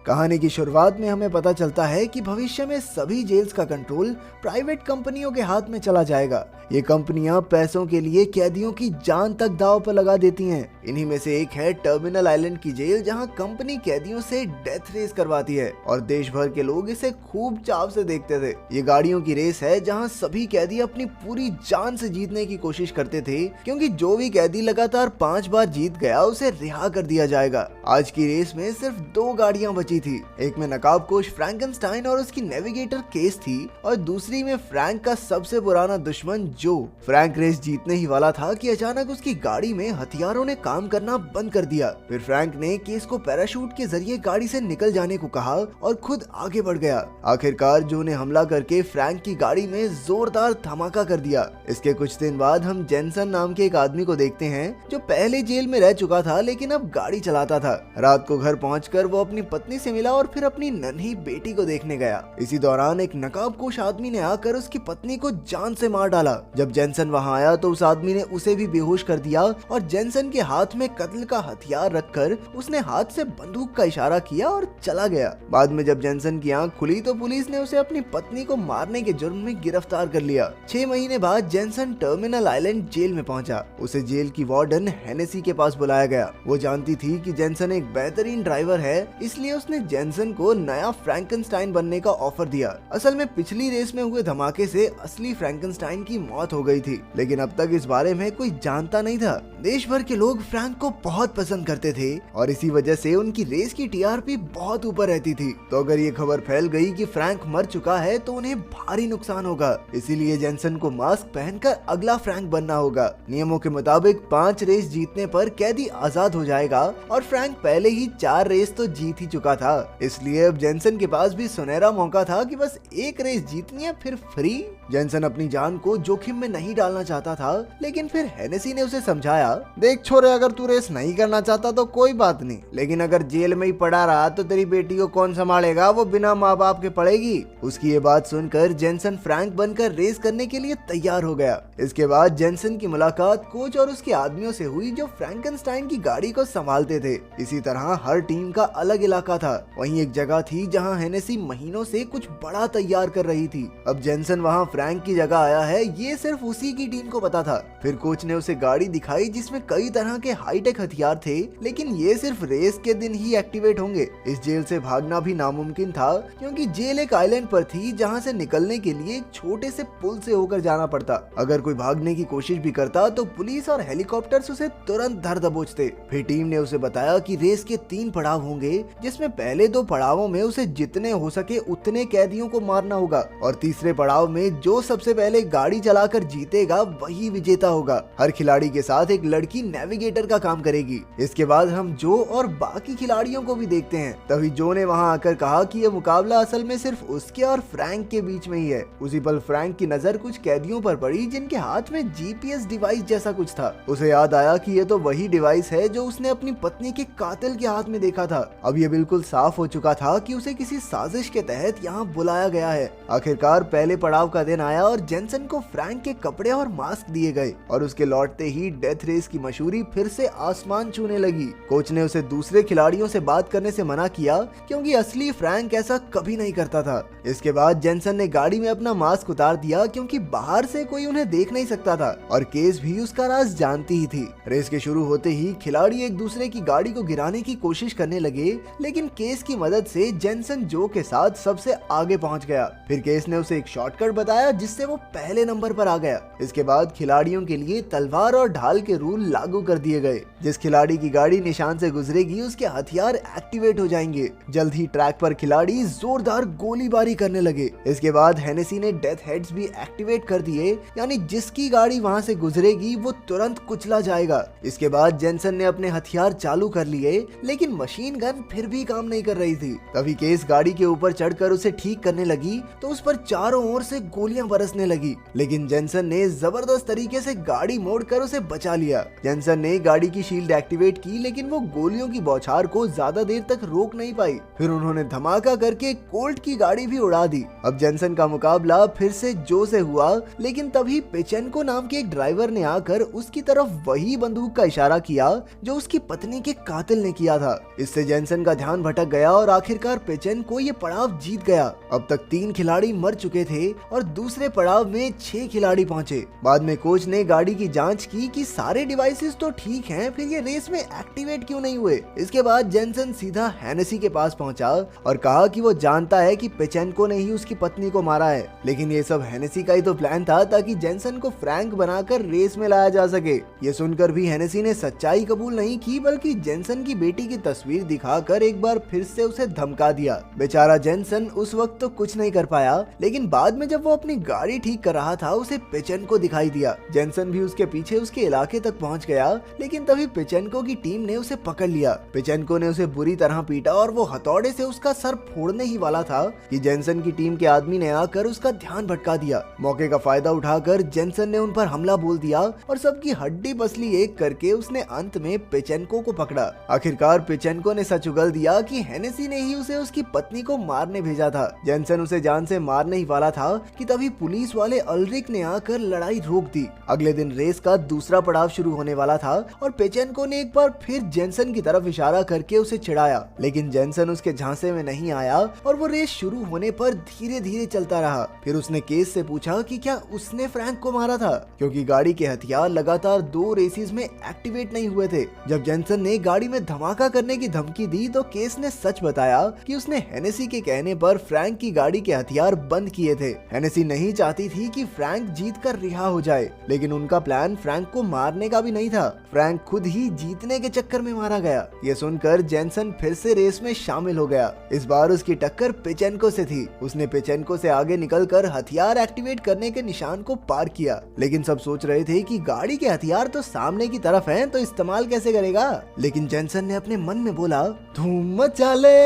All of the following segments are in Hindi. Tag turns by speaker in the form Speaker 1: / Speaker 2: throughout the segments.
Speaker 1: कहानी की शुरुआत में हमें पता चलता है कि भविष्य में सभी जेल्स का कंट्रोल प्राइवेट कंपनियों के हाथ में चला जाएगा। ये कंपनियां पैसों के लिए कैदियों की जान तक दांव पर लगा देती हैं। इन्हीं में से एक है टर्मिनल आइलैंड की जेल, जहां कंपनी कैदियों से डेथ रेस करवाती है और देश भर के लोग इसे खूब चाव से देखते थे। ये गाड़ियों की रेस है जहां सभी कैदी अपनी पूरी जान से जीतने की कोशिश करते थे, क्योंकि जो भी कैदी लगातार 5 बार जीत गया उसे रिहा कर दिया जाएगा। आज की रेस में सिर्फ 2 गाड़ियां बची थी। एक में नकाबपोश फ्रैंकेनस्टाइन और उसकी नेविगेटर केस थी और दूसरी में फ्रैंक का सबसे पुराना दुश्मन जो। फ्रैंक रेस जीतने ही वाला था कि अचानक उसकी गाड़ी में हथियारों ने काम करना बंद कर दिया। फिर फ्रैंक ने केस को पैराशूट के जरिए गाड़ी से निकल जाने को कहा और खुद आगे बढ़ गया। आखिरकार जो ने हमला करके फ्रैंक की गाड़ी में जोरदार धमाका कर दिया। इसके कुछ दिन बाद हम जेनसन नाम के एक आदमी को देखते हैं जो पहले जेल में रह चुका था लेकिन अब गाड़ी चलाता था। रात को घर पहुंचकर वो अपनी पत्नी से मिला और फिर अपनी नन्ही बेटी को देखने गया। इसी दौरान एक नकाबपोश आदमी ने आकर उसकी पत्नी को जान से मार डाला। जब जेनसन वहां आया तो उस आदमी ने उसे भी बेहोश कर दिया और जेनसन के हाथ में कत्ल का हथियार रखकर उसने हाथ से बंदूक का इशारा किया और चला गया। बाद में जब जेनसन की आंख खुली तो पुलिस ने उसे अपनी पत्नी को मारने के जुर्म में गिरफ्तार कर लिया। 6 महीने बाद जेनसन टर्मिनल आइलैंड जेल में पहुंचा। उसे जेल की वार्डन हेनेसी के पास बुलाया गया। वो जानती थी कि जेनसन एक बेहतरीन ड्राइवर है, इसलिए उसने जेनसन को नया फ्रैंकेनस्टाइन बनने का ऑफर दिया। असल में पिछली रेस में हुए धमाके से असली फ्रैंकेनस्टाइन की मौत हो गई थी, लेकिन अब तक इस बारे में कोई जानता नहीं था। देश भर के लोग फ्रैंक को बहुत पसंद करते थे और इसी वजह से उनकी रेस की टीआरपी बहुत ऊपर रहती थी। तो अगर ये खबर फैल गई कि फ्रैंक मर चुका है तो उन्हें भारी नुकसान होगा। इसीलिए जेनसन को मास्क पहनकर अगला फ्रैंक बनना होगा। नियमों के मुताबिक 5 रेस जीतने पर कैदी आजाद हो जाएगा और फ्रैंक पहले ही 4 रेस तो जीत ही चुका था। इसलिए अब जेनसन के पास भी सुनहरा मौका था कि बस एक रेस जीतनी है फिर फ्री। जेनसन अपनी जान को जोखिम में नहीं डालना चाहता था, लेकिन फिर हेनेसी ने उसे समझाया, देख छोरे, अगर तू रेस नहीं करना चाहता तो कोई बात नहीं, लेकिन अगर जेल में ही पड़ा रहा तो तेरी बेटी को कौन संभालेगा, वो बिना माँ बाप के पड़ेगी। उसकी ये बात सुनकर जेनसन फ्रैंक बनकर रेस करने के लिए तैयार हो गया। इसके बाद जेनसन की मुलाकात कोच और उसके आदमियों से हुई जो फ्रैंकेनस्टाइन की गाड़ी को संभालते थे। इसी तरह हर टीम का अलग इलाका था। वहीं एक जगह थी जहां हेनेसी महीनों से कुछ बड़ा तैयार कर रही थी। अब जेनसन वहां फ्रैंक की जगह आया है, ये सिर्फ उसी की टीम को पता था। फिर कोच ने उसे गाड़ी दिखाई जिसमें कई तरह के हाईटेक हथियार थे, लेकिन ये सिर्फ रेस के दिन ही एक्टिवेट होंगे। इस जेल से भागना भी नामुमकिन था, क्योंकि जेल एक आइलैंड पर थी जहां से निकलने के लिए एक छोटे से पुल से होकर जाना पड़ता। अगर कोई भागने की कोशिश भी करता तो पुलिस और हेलीकॉप्टर्स उसे तुरंत धर दबोचते। फिर टीम ने उसे बताया कि रेस के 3 पड़ाव होंगे, जिसमें पहले 2 पड़ावों में उसे जितने हो सके उतने कैदियों को मारना होगा और तीसरे पड़ाव में जो सबसे पहले गाड़ी चलाकर जीतेगा वही विजेता होगा। हर खिलाड़ी के साथ एक लड़की नेविगेटर का काम करेगी। इसके बाद हम जो और बाकी खिलाड़ियों को भी देखते हैं। तभी जो ने वहां आकर कहा कि यह मुकाबला असल में सिर्फ उसके और फ्रैंक के बीच में ही है। उसी पल फ्रैंक की नजर कुछ कैदियों पर पड़ी जिनके हाथ में जीपीएस डिवाइस जैसा कुछ था। उसे याद आया कि यह तो वही डिवाइस है जो उसने अपनी पत्नी के कातिल के हाथ में देखा था। अब यह बिल्कुल साफ हो चुका था कि उसे किसी साजिश के तहत यहाँ बुलाया गया है। आखिरकार पहले पड़ाव का दिन आया और जेनसन को फ्रैंक के कपड़े और मास्क दिए गए और उसके लौटते ही डेथ रेस की मशहूरी फिर से आसमान छूने लगी। कोच ने उसे दूसरे खिलाड़ियों से बात करने से मना किया, क्योंकि असली फ्रैंक ऐसा कभी नहीं करता था। इसके बाद जेनसन ने गाड़ी में अपना मास्क उतार दिया, क्योंकि बाहर से कोई उन्हें देख नहीं सकता था और केस भी उसका राज जानती ही थी। रेस के शुरू होते ही खिलाड़ी एक दूसरे की गाड़ी को गिराने की कोशिश करने लगे, लेकिन केस की मदद से जेनसन जो के साथ सबसे आगे पहुंच गया। फिर केस ने उसे एक शॉर्टकट बताया जिससे वो पहले नंबर पर आ गया। इसके बाद खिलाड़ियों के लिए तलवार और ढाल के रूल लागू कर दिए गए। जिस खिलाड़ी की गाड़ी निशान से गुजरेगी उसके हथियार एक्टिवेट हो जाएंगे। जल्द ही ट्रैक पर खिलाड़ी जोरदार गोलीबारी करने लगे। इसके बाद हेनेसी ने डेथ हेड्स भी एक्टिवेट कर दिए, यानी जिसकी गाड़ी वहां से गुजरेगी वो तुरंत कुचला जाएगा। इसके बाद जेनसन ने अपने हथियार चालू कर लिए, लेकिन मशीन गन फिर भी काम नहीं कर रही थी। तभी केस गाड़ी के ऊपर चढ़कर उसे ठीक करने लगी तो उस पर चारों ओर से गोलियां बरसने लगी, लेकिन जेनसन ने जबरदस्त तरीके से गाड़ी मोड़कर उसे बचा लिया। जेनसन ने गाड़ी की शील्ड एक्टिवेट की, लेकिन वो गोलियों की बौछार को ज्यादा देर तक रोक नहीं पाई। फिर उन्होंने धमाका करके कोल्ट की गाड़ी भी उड़ा दी। अब जेनसन का मुकाबला फिर से जो से हुआ, लेकिन तभी पेचेनको नाम के एक ड्राइवर ने आकर उसकी तरफ वही बंदूक का इशारा किया जो उसकी पत्नी के कातिल ने किया था। इससे जेनसन का ध्यान भटक गया और आखिरकार पेचेंको ये पड़ाव जीत गया। अब तक 3 खिलाड़ी मर चुके थे और दूसरे पड़ाव में 6 खिलाड़ी पहुंचे। बाद में कोच ने गाड़ी की जांच की कि सारे डिवाइसेस तो ठीक हैं, फिर ये रेस में एक्टिवेट क्यों नहीं हुए। इसके बाद जेनसन सीधा हेनेसी के पास पहुंचा और कहा कि वो जानता है कि पेचेंको ने ही उसकी पत्नी को मारा है, लेकिन ये सब हेनेसी का ही तो प्लान था ताकि जेनसन को फ्रैंक बनाकर रेस में लाया जा सके। ये सुनकर भी हेनेसी ने सच्चाई कबूल नहीं की, बल्कि जेनसन की बेटी की तस्वीर दिखाकर एक बार फिर से उसे धमका दिया। बेचारा जेनसन उस वक्त तो कुछ नहीं कर पाया, लेकिन बाद में जब वो अपनी गाड़ी ठीक कर रहा था उसे पेचेंको दिखाई दिया। जेनसन भी उसके पीछे उसके इलाके तक पहुंच गया, लेकिन तभी पेचेंको की टीम ने उसे पकड़ लिया। पेचेंको ने उसे बुरी तरह पीटा और वो हथौड़े से उसका सर फोड़ने ही वाला था कि जेनसन की टीम के आदमी ने आकर उसका ध्यान भटका दिया। मौके का फायदा उठाकर जेनसन ने उन पर हमला बोल दिया और सबकी हड्डी पसली एक करके उसने अंत में पेचेंको को पकड़ा। आखिरकार पेचेंको ने सच उगल दिया कि हेनेसी ने ही उसे उसकी पत्नी को मारने भेजा था। जेनसन उसे जान से मारने ही वाला था कि तभी पुलिस वाले अल्रिक ने आकर लड़ाई रोक दी। अगले दिन रेस का दूसरा पड़ाव शुरू होने वाला था और पेचेंको ने एक बार फिर जेनसन की तरफ इशारा करके उसे चिढ़ाया, लेकिन जेनसन उसके झांसे में नहीं आया और वो रेस शुरू होने पर धीरे धीरे चलता रहा। फिर उसने केस से पूछा कि क्या उसने फ्रैंक को मारा था, क्योंकि गाड़ी के हथियार लगातार 2 रेसेस में एक्टिवेट नहीं हुए थे। जब जेनसन ने गाड़ी में धमाका करने की धमकी दी तो केस ने सच बताया कि उसने हेनेसी के कहने पर फ्रैंक की गाड़ी के हथियार बंद किए थे। हेनेसी नहीं चाहती थी कि फ्रैंक जीत कर रिहा हो जाए, लेकिन उनका प्लान फ्रैंक को मारने का भी नहीं था। फ्रैंक खुद ही जीतने के चक्कर में मारा गया। ये सुनकर जेनसन फिर से रेस में शामिल हो गया। इस बार उसकी टक्कर पेचेंको से थी। उसने पेचेंको से आगे निकलकर हथियार एक्टिवेट करने के निशान को पार किया, लेकिन सब सोच रहे थे कि गाड़ी के हथियार तो सामने की तरफ हैं, तो इस्तेमाल कैसे करेगा। लेकिन जेनसन ने अपने मन में बोला, धूम मचा ले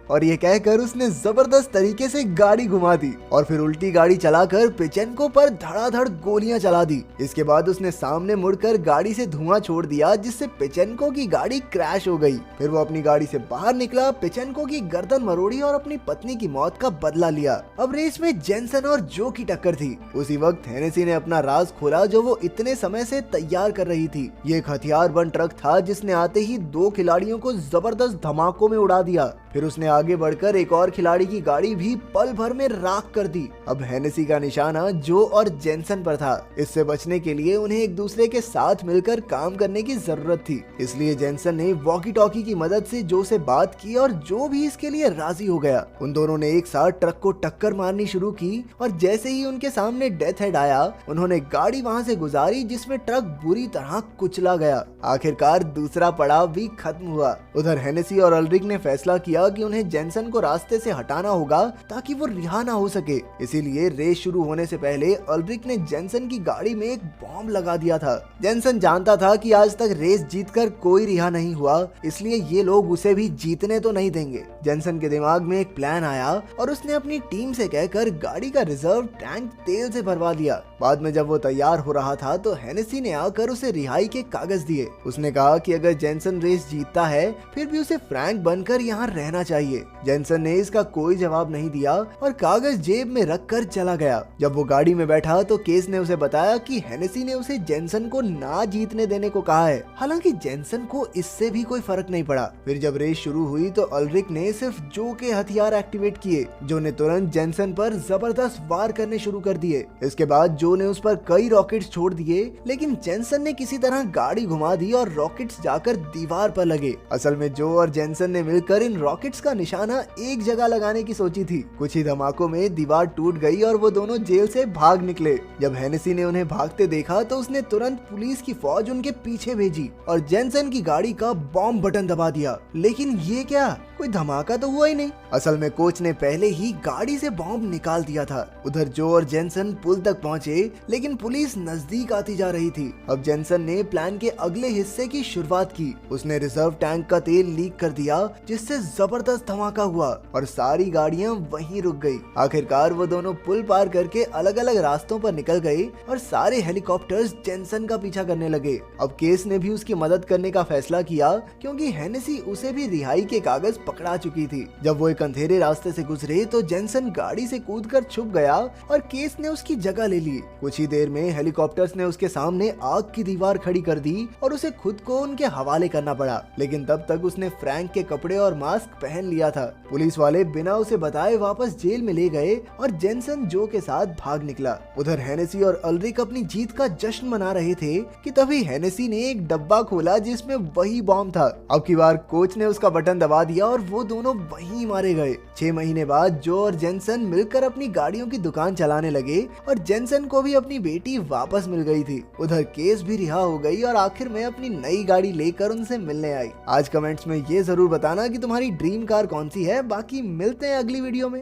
Speaker 1: और ये कहकर उसने जबरदस्त तरीके से गाड़ी घुमा दी और फिर उल्टी गाड़ी चलाकर पेचेंको पर धड़ाधड़ गोलियां चला दी। इसके बाद उसने सामने मुड़कर गाड़ी से धुआं छोड़ दिया, जिससे पेचेंको की गाड़ी क्रैश हो गई। फिर वो अपनी गाड़ी से बाहर निकला, पेचेंको की गर्दन मरोड़ी और अपनी पत्नी की मौत का बदला लिया। अब रेस में जेनसन और जो की टक्कर थी। उसी वक्त हेनेसी ने अपना राज खोला जो वो इतने समय से तैयार कर रही थी। ये एक हथियार बंद ट्रक था जिसने आते ही 2 खिलाड़ियों को जबरदस्त धमाकों में उड़ा दिया। फिर उसने आगे बढ़कर एक और खिलाड़ी की गाड़ी भी पल भर में राख कर दी। अब हेनेसी का निशाना जो और जेनसन पर था। इससे बचने के लिए उन्हें एक दूसरे के साथ मिलकर काम करने की जरूरत थी। इसलिए जेनसन ने वॉकी टॉकी की मदद से जो से बात की और जो भी इसके लिए राजी हो गया। उन दोनों ने एक साथ ट्रक को टक्कर मारनी शुरू की और जैसे ही उनके सामने डेथ हेड आया, उन्होंने गाड़ी वहां से गुजारी जिसमें ट्रक बुरी तरह कुचला गया। आखिरकार दूसरा पड़ाव भी खत्म हुआ। उधर हेनेसी और अल्रिक ने फैसला किया कि उन्हें जेनसन को रास्ते से हटाना होगा ताकि वो रिहा ना हो सके। इसीलिए रेस शुरू होने से पहले अल्रिक ने जेनसन की गाड़ी में एक बॉम्ब लगा दिया था। जेनसन जानता था कि आज तक रेस जीतकर कोई रिहा नहीं हुआ, इसलिए ये लोग उसे भी जीतने तो नहीं देंगे। जेनसन के दिमाग में एक प्लान आया और उसने अपनी टीम से कहकर गाड़ी का रिजर्व टैंक तेल से भरवा दिया। बाद में जब वो तैयार हो रहा था तो हेनेसी ने आकर उसे रिहाई के कागज दिए। उसने कहा कि अगर जेनसन रेस जीतता है फिर भी उसे फ्रैंक बनकर यहाँ रहना चाहिए। जेनसन ने इसका कोई जवाब नहीं दिया और कागज जेब में रखकर चला गया। जब वो गाड़ी में बैठा तो केस ने उसे बताया कि हेनेसी ने उसे जेनसन को ना जीतने देने को कहा है। हालांकि जेनसन को इससे भी कोई फर्क नहीं पड़ा। फिर जब रेस शुरू हुई तो अल्रिक ने सिर्फ जो के हथियार एक्टिवेट किए। जो ने तुरंत जेनसन पर जबरदस्त वार करने शुरू कर दिए। इसके बाद जो ने उस पर कई रॉकेट्स छोड़ दिए, लेकिन जेनसन ने किसी तरह गाड़ी घुमा दी और रॉकेट्स जाकर दीवार पर लगे। असल में जो और जेनसन ने मिलकर इन रॉकेट्स का निशाना एक जगह लगाने की सोची थी। कुछ ही धमाकों में दीवार टूट गई और वो दोनों जेल से भाग निकले। जब हेनेसी ने उन्हें भागते देखा तो उसने तुरंत पुलिस की फौज उनके पीछे भेजी और जेनसन की गाड़ी का बॉम्ब बटन दबा दिया। लेकिन ये क्या, कोई धमाका तो हुआ ही नहीं। असल में कोच ने पहले ही गाड़ी से बॉम्ब निकाल दिया था। उधर जो और जेनसन पुल तक पहुंचे, लेकिन पुलिस नजदीक आती जा रही थी। अब जेनसन ने प्लान के अगले हिस्से की शुरुआत की। उसने रिजर्व टैंक का तेल लीक कर दिया, जिससे जबरदस्त धमाका हुआ और सारी गाड़ियां वहीं रुक गई। आखिरकार वो दोनों पुल पार करके अलग अलग रास्तों पर निकल गए और सारे हेलीकॉप्टर्स जेनसन का पीछा करने लगे। अब केस ने भी उसकी मदद करने का फैसला किया, क्योंकि हेनेसी उसे भी रिहाई के कागज पकड़ा चुकी थी। जब वो एक अंधेरे रास्ते से गुजरे तो जेनसन गाड़ी से कूदकर छुप गया और केस ने उसकी जगह ले ली। कुछ ही देर में हेलीकॉप्टर्स ने उसके सामने आग की दीवार खड़ी कर दी और उसे खुद को उनके हवाले करना पड़ा, लेकिन तब तक उसने फ्रैंक के कपड़े और मास्क पहन लिया था। पुलिस वाले बिना उसे बताए वापस जेल में ले गए और जेनसन जो के साथ भाग निकला। उधर हेनेसी और अल्रिक अपनी जीत का जश्न मना रहे थे कि तभी हेनेसी ने एक डब्बा खोला जिसमें वही बॉम्ब था। अब की बार कोच ने उसका बटन दबा दिया और वो दोनों वहीं मारे गए। 6 महीने बाद जो और जेनसन मिलकर अपनी गाड़ियों की दुकान चलाने लगे और जेनसन को भी अपनी बेटी वापस मिल गई थी। उधर केस भी रिहा हो गई और आखिर में अपनी नई गाड़ी लेकर उनसे मिलने आई। आज कमेंट्स में ये जरूर बताना कि तुम्हारी ड्रीम कार कौन सी है। बाकी मिलते हैं अगली वीडियो में।